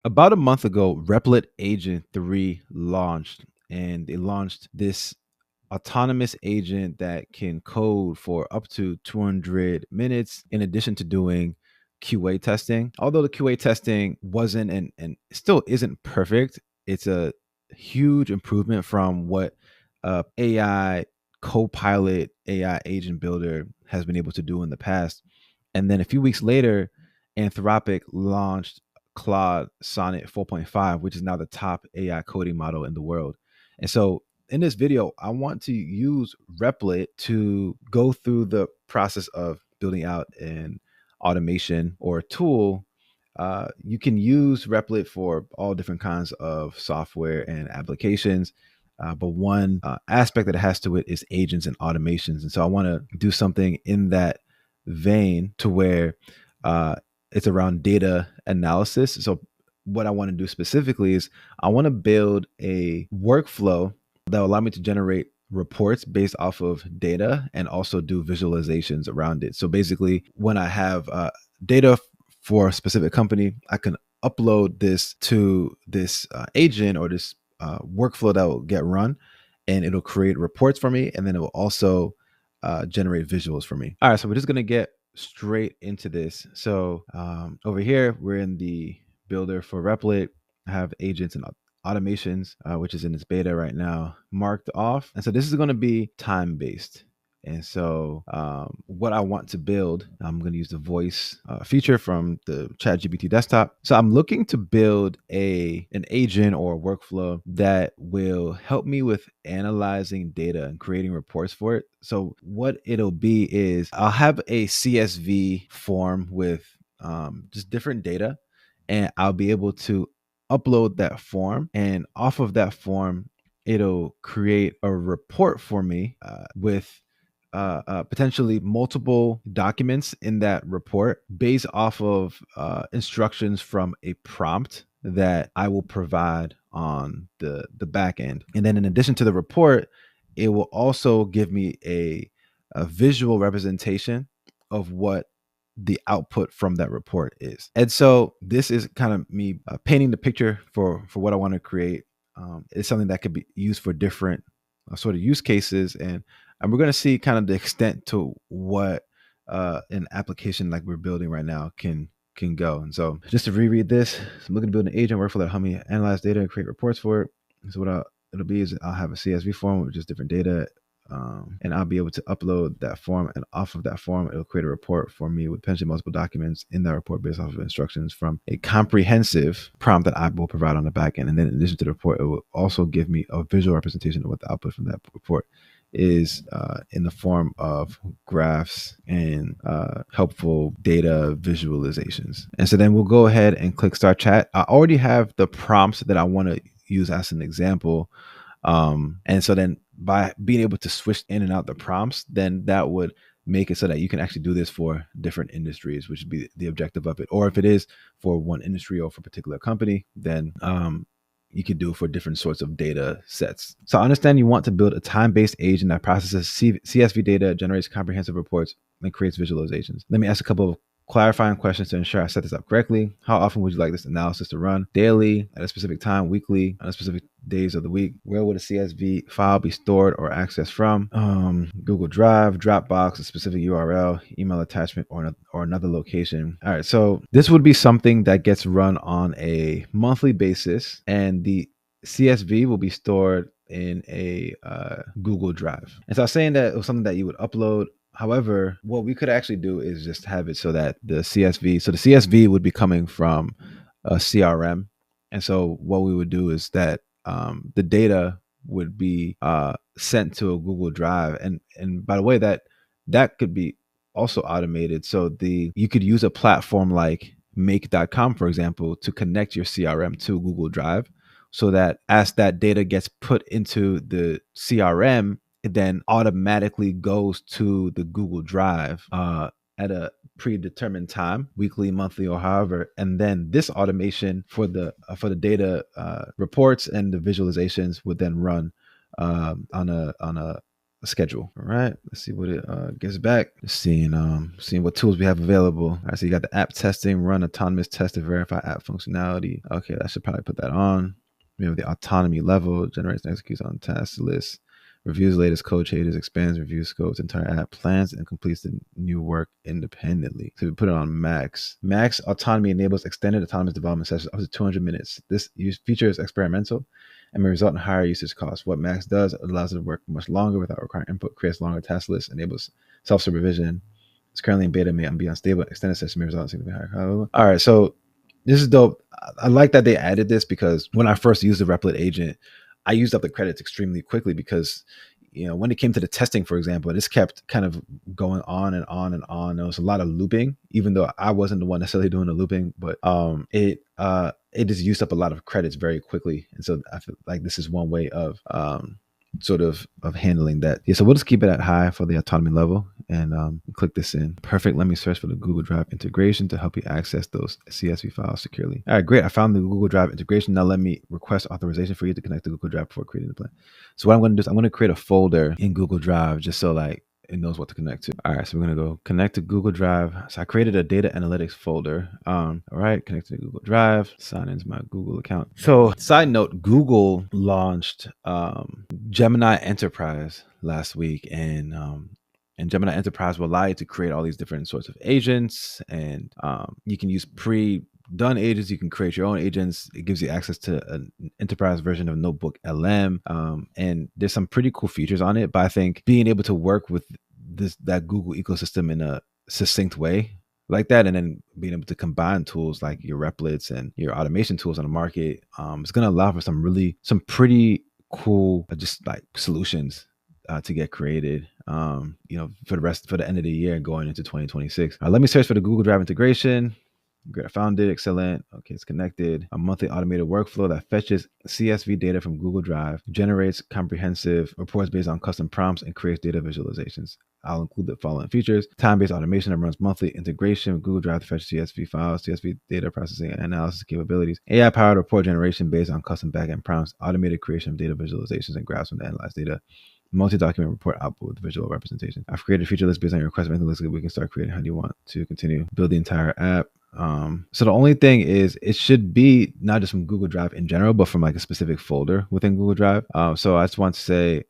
About a month ago, Replit Agent 3 launched, and they launched this autonomous agent that can code for up to 200 minutes in addition to doing QA testing. Although the QA testing wasn't and still isn't perfect, it's a huge improvement from what AI Copilot AI agent builder has been able to do in the past. And then a few weeks later, Anthropic launched Claude Sonnet 4.5, which is now the top AI coding model in the world. And so in this video, I want to use Replit to go through the process of building out an automation or a tool. You can use Replit for all different kinds of software and applications. But one aspect that it has to it is agents and automations. And so I want to do something in that vein to where it's around data analysis. So what I want to do specifically is I want to build a workflow that will allow me to generate reports based off of data and also do visualizations around it. So basically, when I have data for a specific company, I can upload this to this agent or this workflow that will get run, and it'll create reports for me, and then it will also generate visuals for me. All right, so we're just gonna get straight into this. So over here, we're in the builder for Replit. I have agents and automations, which is in its beta right now, marked off. And so this is going to be time-based. And so what I want to build, I'm going to use the voice feature from the ChatGPT desktop. So I'm looking to build an agent or a workflow that will help me with analyzing data and creating reports for it. So what it'll be is I'll have a CSV form with just different data, and I'll be able to upload that form, and off of that form, it'll create a report for me with potentially multiple documents in that report based off of instructions from a prompt that I will provide on the back end. And then in addition to the report, it will also give me a visual representation of what the output from that report is. And so this is kind of me painting the picture for what I want to create. It's something that could be used for different sort of use cases, and we're going to see kind of the extent to what an application like we're building right now can go. And so just to reread this, so I'm looking to build an agent workflow that help me analyze data and create reports for it. So what it'll be is I'll have a CSV form with just different data, and I'll be able to upload that form, and off of that form, it'll create a report for me with potentially multiple documents in that report based off of instructions from a comprehensive prompt that I will provide on the back end. And then in addition to the report, it will also give me a visual representation of what the output from that report is in the form of graphs and helpful data visualizations. And so then we'll go ahead and click start chat. I already have the prompts that I want to use as an example. And so then by being able to switch in and out the prompts, then that would make it so that you can actually do this for different industries, which would be the objective of it. Or if it is for one industry or for a particular company, then you could do it for different sorts of data sets. So I understand you want to build a time-based agent that processes CSV data, generates comprehensive reports, and creates visualizations. Let me ask a couple of clarifying questions to ensure I set this up correctly. How often would you like this analysis to run? Daily, at a specific time, weekly, on a specific days of the week? Where would a CSV file be stored or accessed from? Google Drive, Dropbox, a specific URL, email attachment, or another location. All right, so this would be something that gets run on a monthly basis, and the CSV will be stored in a Google Drive. And so I was saying that it was something that you would upload. However, what we could actually do is just have it so that the CSV would be coming from a CRM. And so what we would do is that the data would be sent to a Google Drive. And by the way, that could be also automated. So you could use a platform like make.com, for example, to connect your CRM to Google Drive, so that as that data gets put into the CRM, it then automatically goes to the Google Drive at a predetermined time, weekly, monthly, or however. And then this automation for the data reports and the visualizations would then run on a schedule. All right, let's see what it gives back. Seeing what tools we have available. All right, so you got the app testing, run autonomous test to verify app functionality. Okay, I should probably put that on. We have the autonomy level, generates and executes on task list, reviews latest code changes, expands review scopes, entire app plans, and completes the new work independently. So we put it on max. Max autonomy enables extended autonomous development sessions up to 200 minutes. This feature is experimental and may result in higher usage costs. What max does, it allows it to work much longer without requiring input, creates longer task lists, enables self-supervision. It's currently in beta, may be unstable. Extended session may result in significantly higher. All right, so this is dope. I like that they added this because when I first used the Replit agent, I used up the credits extremely quickly because, when it came to the testing, for example, this kept kind of going on and on and on. There was a lot of looping, even though I wasn't the one necessarily doing the looping, but it just used up a lot of credits very quickly. And so I feel like this is one way of sort of handling that. Yeah, so we'll just keep it at high for the autonomy level and click this in. Perfect. Let me search for the Google Drive integration to help you access those CSV files securely. All right, great. I found the Google Drive integration. Now let me request authorization for you to connect to Google Drive before creating the plan. So what I'm going to do is I'm going to create a folder in Google Drive just so it knows what to connect to. All right, so we're going to go connect to Google Drive. So I created a data analytics folder. All right, connect to Google Drive, sign into my Google account. So side note, Google launched Gemini Enterprise last week, and Gemini Enterprise will allow you to create all these different sorts of agents, and you can use pre-done agents. You can create your own agents. It gives you access to an enterprise version of Notebook LM, and there's some pretty cool features on it. But I think being able to work with that Google ecosystem in a succinct way like that, and then being able to combine tools like your Replits and your automation tools on the market, it's going to allow for some pretty cool just like solutions to get created, for the end of the year and going into 2026. Let me search for the Google Drive integration. Great, I found it. Excellent. Okay, it's connected. A monthly automated workflow that fetches CSV data from Google Drive, generates comprehensive reports based on custom prompts, and creates data visualizations. I'll include the following features: time-based automation that runs monthly integration with Google Drive to fetch CSV files, CSV data processing and analysis capabilities, AI-powered report generation based on custom backend prompts, automated creation of data visualizations and graphs from the analyzed data, multi-document report output with visual representation. I've created a feature list based on your request. We can start creating. How do you want to continue? Build the entire app. So the only thing is it should be not just from Google Drive in general, but from like a specific folder within Google Drive. So I just want to say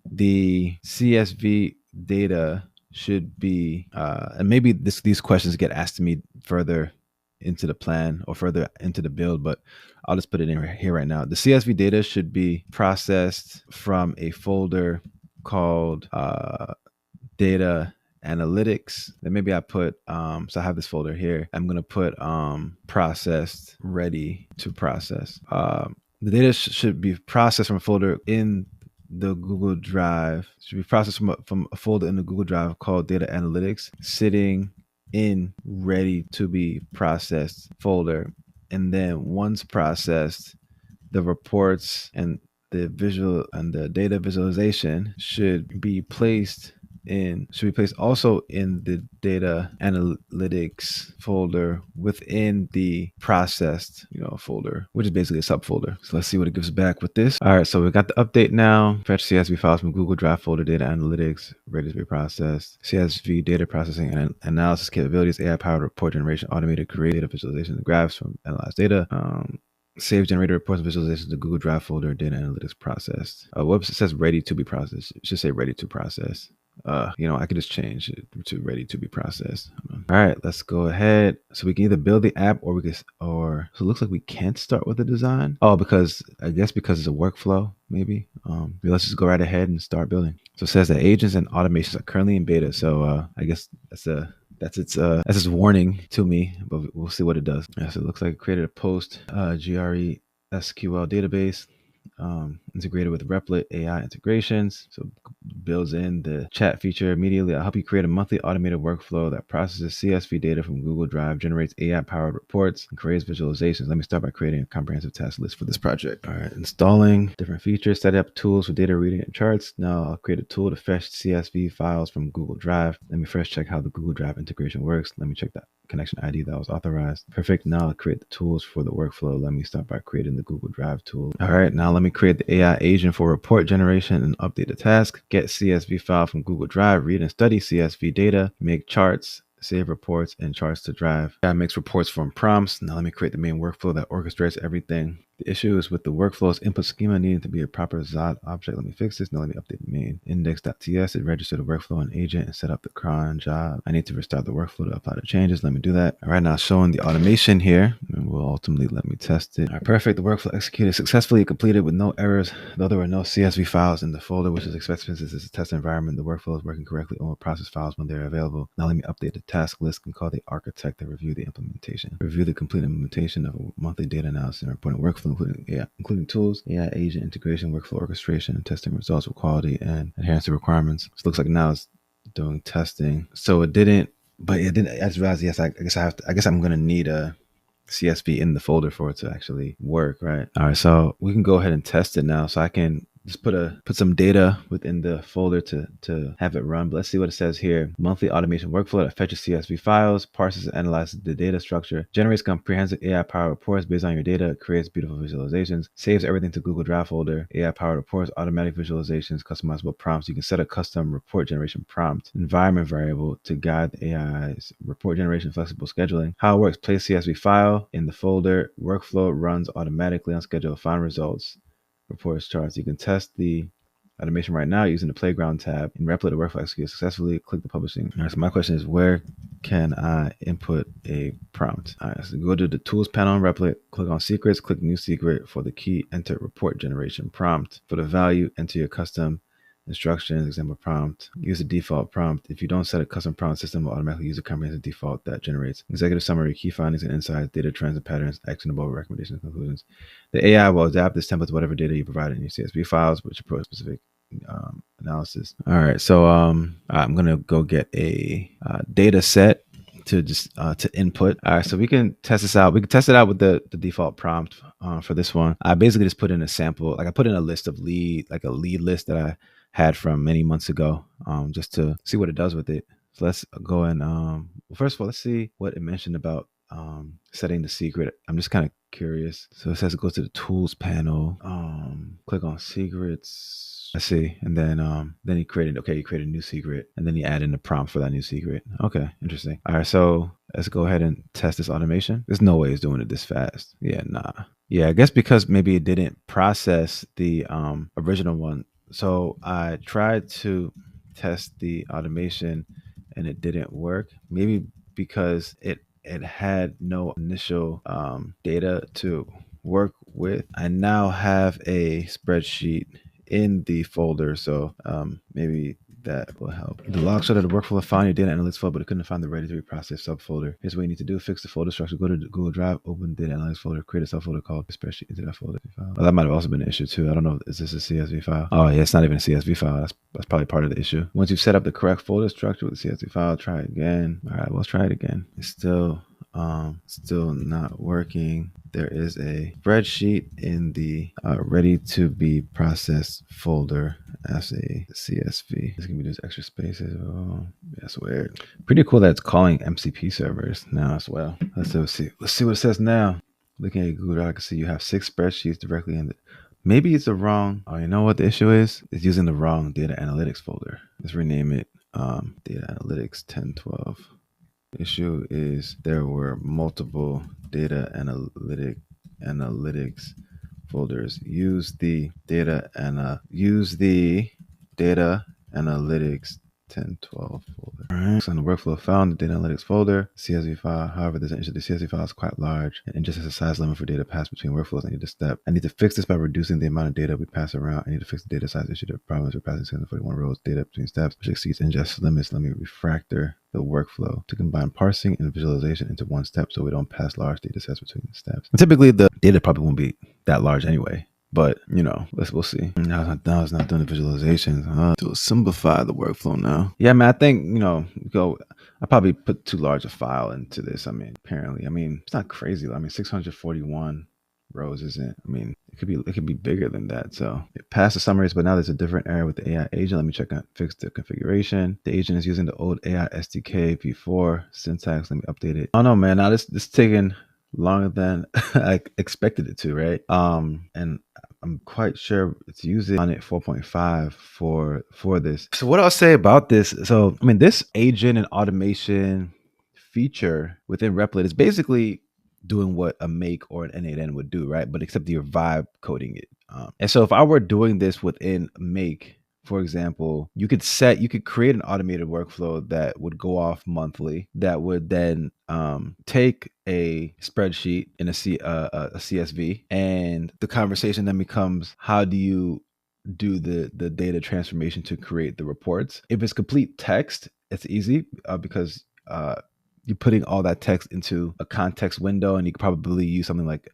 the CSV data should be, and maybe these questions get asked to me further into the plan or further into the build, but I'll just put it in here right now. The CSV data should be processed from a folder called data analytics. Then maybe I put so I have this folder here. I'm gonna put processed, ready to process. The data should be processed from a folder in the Google Drive. Should be processed from a folder in the Google Drive called data analytics, sitting in ready to be processed folder. And then once processed, the reports and the visual and the data visualization should be placed also in the data analytics folder within the processed, folder, which is basically a subfolder. So let's see what it gives back with this. All right, so we got the update now. Fetch CSV files from Google Drive folder, data analytics, ready to be processed. CSV data processing and analysis capabilities, AI-powered report generation, automated create data visualization and graphs from analyzed data. Save generated reports and visualizations to Google Drive folder, data analytics processed. Whoops, it says ready to be processed. It should say ready to process. I could just change it to ready to be processed. All right, let's go ahead. So we can either build the app so it looks like we can't start with the design. because it's a workflow, maybe. Let's just go right ahead and start building. So it says that agents and automations are currently in beta. So I guess that's its warning to me, but we'll see what it does. Yeah, so it looks like it created a post GRE SQL database. Integrated with Replit AI integrations. So builds in the chat feature immediately. I'll help you create a monthly automated workflow that processes CSV data from Google Drive, generates AI-powered reports, and creates visualizations. Let me start by creating a comprehensive task list for this project. All right, installing different features, set up tools for data reading and charts. Now I'll create a tool to fetch CSV files from Google Drive. Let me first check how the Google Drive integration works. Let me check that. connection ID that was authorized. Perfect. Now I'll create the tools for the workflow. Let me start by creating the Google Drive tool. All right, now let me create the AI agent for report generation and update the task. Get CSV file from Google Drive, read and study CSV data, make charts, save reports and charts to Drive. AI makes reports from prompts. Now let me create the main workflow that orchestrates everything. The issue is with the workflow's input schema needing to be a proper Zod object. Let me fix this. Now let me update the main index.ts. It registered the workflow and agent and set up the cron job. I need to restart the workflow to apply the changes. Let me do that. All right, now showing the automation here, and will ultimately let me test it. All right, perfect. The workflow executed successfully, completed with no errors, though there were no CSV files in the folder, which is expected since this is a test environment. The workflow is working correctly. Only process files when they're available. Now let me update the task list and call the architect to review the implementation. Review the complete implementation of a monthly data analysis and reporting workflow, including tools, AI agent integration, workflow orchestration, and testing results with quality and adherence to requirements. So it looks like now it's doing testing. So it didn't, but it didn't. I just realized, yes, I guess I'm gonna need a CSV in the folder for it to actually work, right? All right, so we can go ahead and test it now. So I can just put some data within the folder to have it run. But let's see what it says here. Monthly automation workflow that fetches CSV files, parses and analyzes the data structure, generates comprehensive AI-powered reports based on your data, creates beautiful visualizations, saves everything to Google Drive folder, AI-powered reports, automatic visualizations, customizable prompts. You can set a custom report generation prompt, environment variable to guide the AI's report generation, flexible scheduling. How it works: place CSV file in the folder, workflow runs automatically on schedule, find results, reports, charts. You can test the automation right now using the Playground tab. In Replit, the workflow executes successfully. Click the publishing. All right, so my question is, where can I input a prompt? All right, so go to the tools panel in Replit, click on secrets, click new secret. For the key, enter report generation prompt. For the value, enter your custom instructions, example prompt. Use the default prompt. If you don't set a custom prompt, system will automatically use a comprehensive default that generates executive summary, key findings and insights, data trends and patterns, actionable recommendations and conclusions. The AI will adapt this template to whatever data you provide in your CSV files, which approach specific analysis. All right, so I'm gonna go get a data set to just to input. All right, so we can test this out. We can test it out with the default prompt for this one. I basically just put in a sample, like I put in a list of a lead list that I had from many months ago, just to see what it does with it. So let's go and first of all, let's see what it mentioned about setting the secret. I'm just kind of curious. So it says it goes to the tools panel, click on secrets. I see. And then he created a new secret, and then he added in the prompt for that new secret. Okay, interesting. All right, so let's go ahead and test this automation. There's no way it's doing it this fast. Yeah, nah. Yeah, I guess because maybe it didn't process the original one. So I tried to test the automation and it didn't work. Maybe because it had no initial data to work with. I now have a spreadsheet in the folder, so maybe that will help. The log showed that the workflow found your data analytics folder, but it couldn't find the ready to be processed subfolder. Here's what you need to do: fix the folder structure. Go to the Google Drive, open data analytics folder, create a subfolder called spreadsheet into that folder. Well, that might have also been an issue too. I don't know. Is this a CSV file? Oh yeah, it's not even a CSV file. That's probably part of the issue. Once you've set up the correct folder structure with the CSV file, try it again. All right, let's try it again. It's still not working. There is a spreadsheet in the ready to be processed folder as a CSV. This can be just extra spaces. Oh, that's weird. Pretty cool that it's calling MCP servers now as well. Let's see what it says now. Looking at Google Drive, I can see you have 6 spreadsheets directly in the. Maybe it's the wrong. Oh, you know what the issue is? It's using the wrong data analytics folder. Let's rename it data analytics 1012. The issue is there were multiple data analytics folders. Use the data analytics 1012 folder. All right. So in the workflow found the data analytics folder, CSV file. However, there's an issue. The CSV file is quite large and just has a size limit for data passed between workflows. I need to fix this by reducing the amount of data we pass around. I need to fix the data size issue. The problem is we're passing 741 rows data between steps, which exceeds ingest limits. Let me refactor the workflow to combine parsing and visualization into one step so we don't pass large data sets between the steps. And typically the data probably won't be that large anyway. But, we'll see. Now it's not doing the visualizations. To simplify the workflow now. Yeah, man, I think, I probably put too large a file into this. Apparently. It's not crazy. 641 rows isn't. I mean, it could be bigger than that. So it passed the summaries, but now there's a different error with the AI agent. Let me check on fix the configuration. The agent is using the old AI SDK v4 syntax. Let me update it. Oh no, man. Now this taking longer than I expected it to, right? And I'm quite sure it's using Sonnet 4.5 for this. So what I'll say about this, so I mean, this agent and automation feature within Replit is basically doing what a make or an N8N would do, right? But except you're vibe coding it. And so if I were doing this within make, for example, you could create an automated workflow that would go off monthly, that would then take a spreadsheet in a CSV, and the conversation then becomes, how do you do the data transformation to create the reports? If it's complete text, it's easy because you're putting all that text into a context window, and you could probably use something like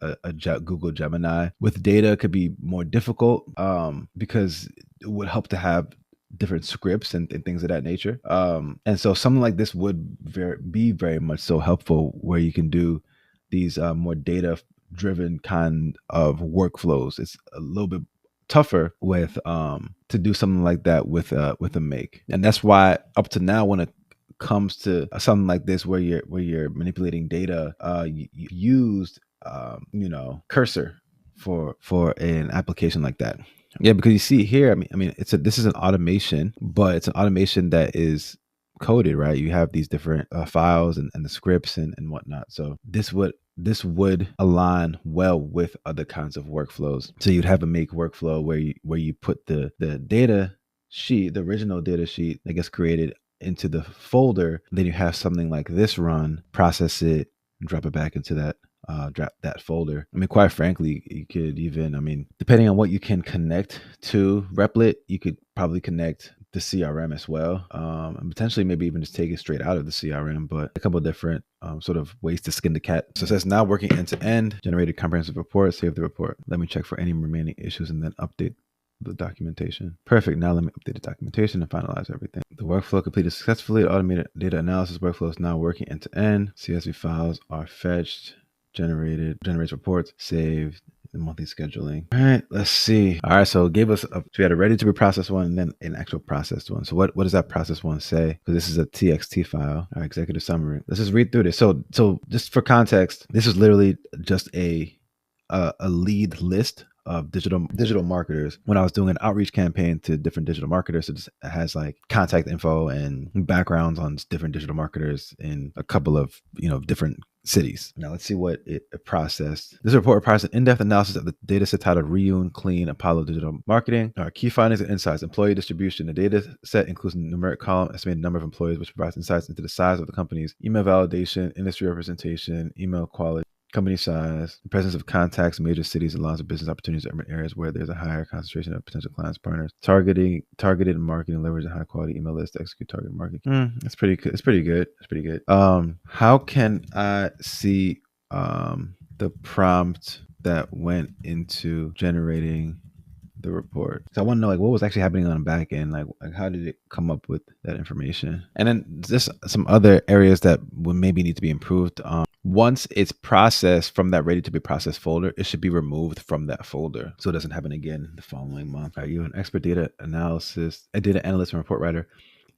Google Gemini. With data, it could be more difficult because it would help to have different scripts and things of that nature. And so something like this would be very much so helpful, where you can do these more data driven kind of workflows. It's a little bit tougher with to do something like that with a make. And that's why up to now, when it comes to something like this, where you're manipulating data, you used cursor for an application like that. Yeah, because you see here, I mean, this is an automation, but it's an automation that is coded, right? You have these different files and the scripts and whatnot. So this would align well with other kinds of workflows. So you'd have a make workflow where you put the data sheet, the original data sheet that gets created, into the folder. Then you have something like this run, process it, and drop it back into that folder. I mean, quite frankly, you could even, I mean, depending on what you can connect to Replit, you could probably connect the CRM as well, and potentially maybe even just take it straight out of the CRM. But a couple of different sort of ways to skin the cat. So it says now working end to end, generated comprehensive report, save the report. Let me check for any remaining issues and then update the documentation. Perfect. Now let me update the documentation and finalize everything. The workflow completed successfully. Automated data analysis workflow is now working end to end. CSV files are fetched, generates reports, saved, and monthly scheduling. All right, let's see. All right, so it gave us so we had a ready to be processed one and then an actual processed one. So what does that process one say? Because this is a TXT file. Our executive summary. Let's just read through this. So just for context, this is literally just a lead list of digital marketers. When I was doing an outreach campaign to different digital marketers, it has like contact info and backgrounds on different digital marketers in a couple of different cities. Now let's see what it processed. This report processed an in-depth analysis of the data set titled Reune Clean Apollo Digital Marketing. Our key findings and insights: employee distribution. The data set includes a numeric column, estimated number of employees, which provides insights into the size of the companies, email validation, industry representation, email quality, company size, the presence of contacts in major cities and lots of business opportunities in urban areas where there's a higher concentration of potential clients, partners, targeted marketing, leverage a high quality email list to execute targeted marketing. That's pretty good. It's pretty good. How can I see the prompt that went into generating the report? So I want to know, like, what was actually happening on the back end, like how did it come up with that information? And then just some other areas that would maybe need to be improved. Once it's processed from that ready to be processed folder, it should be removed from that folder so it doesn't happen again the following month. Are you an expert data analyst, a data analyst and report writer?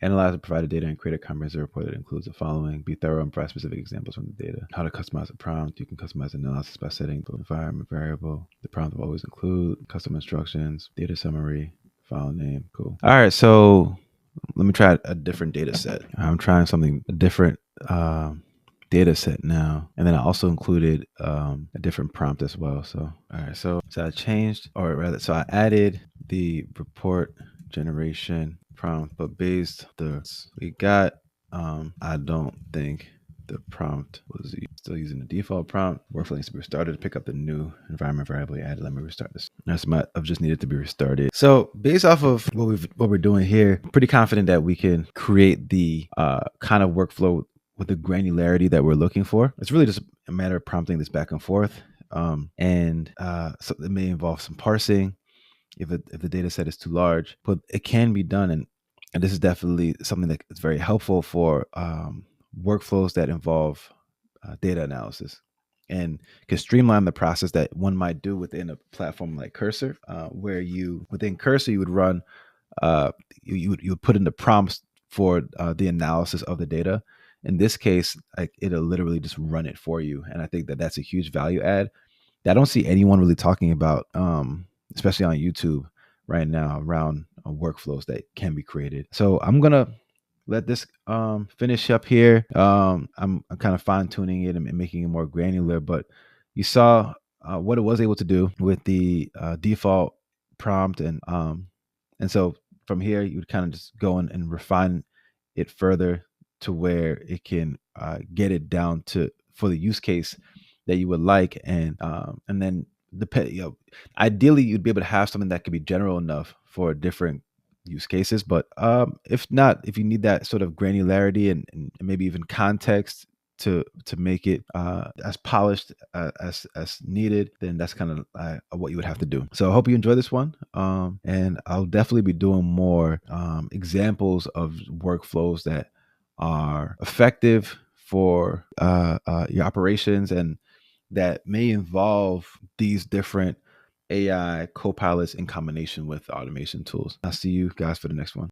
Analyze and provide data and create a comprehensive report that includes the following. Be thorough and provide specific examples from the data. How to customize a prompt. You can customize analysis by setting the environment variable. The prompt will always include custom instructions, data summary, file name. Cool. All right, so let me try a different data set. I'm trying a different data set now, and then I also included a different prompt as well. So all right, so I changed, or rather, so I added the report generation prompt, but based we got I don't think the prompt was still using the default prompt. Workflow needs to be restarted to pick up the new environment variable you added. Let me restart this. That's I've just needed to be restarted. So based off of what we're doing here, I'm pretty confident that we can create the kind of workflow with the granularity that we're looking for. It's really just a matter of prompting this back and forth, and so it may involve some parsing if the data set is too large, but it can be done. And this is definitely something that is very helpful for workflows that involve data analysis. and can streamline the process that one might do within a platform like Cursor, where you within Cursor you would run uh, you would put in the prompts for the analysis of the data. In this case, like it'll literally just run it for you, and I think that that's a huge value add that I don't see anyone really talking about, especially on YouTube right now around workflows that can be created. So I'm gonna let this finish up here. I'm kind of fine tuning it and making it more granular, but you saw what it was able to do with the default prompt, and so from here you would kind of just go in and refine it further to where it can get it down to for the use case that you would like, and then ideally you'd be able to have something that could be general enough for different use cases. But if not, if you need that sort of granularity and maybe even context to make it as polished as needed, then that's kind of what you would have to do. So I hope you enjoy this one, and I'll definitely be doing more examples of workflows that are effective for your operations and that may involve these different AI co-pilots in combination with automation tools. I'll see you guys for the next one.